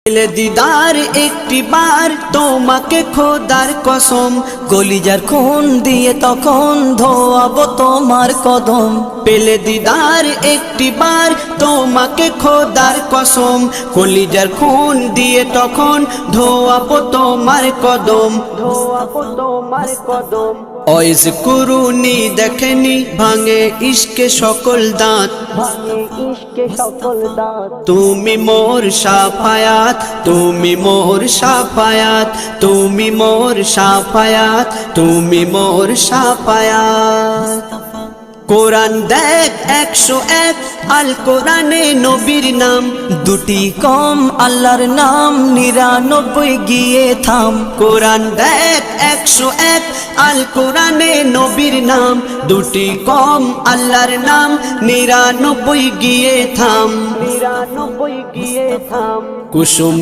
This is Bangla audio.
পেলে দিদার একটি বার তোমাকে খোদার কসম, কলিজার খুন দিয়ে তখন ধোয়াবো তোমার কদম। পেলে দিদার একটি বার তোমাকে খোদার কসম, কলিজার খুন দিয়ে তখন ধোয়াবো তোমার কদম, ধোয়াবো তোমার কদম। ওয়াইজ কুরুনি দেখেনি ভাঙে ইশকে সকল দাঁত, তুমি মোর শাফায়াত, তুমি মোর শাফায়াত, তুমি মোর শাফায়াত, তুমি মোর শাফায়াত। কোরআন দেখ 101 আল কোরআনে নবীর নাম, দুটি কম আল্লাহর নাম 99 গিয়ে থাম। কোরআন দেখ 101 আল কোরআনে নবীর নাম, দুটি কম আল্লাহর নাম 99 গিয়ে থাম, 99 গিয়ে থাম। কুসুম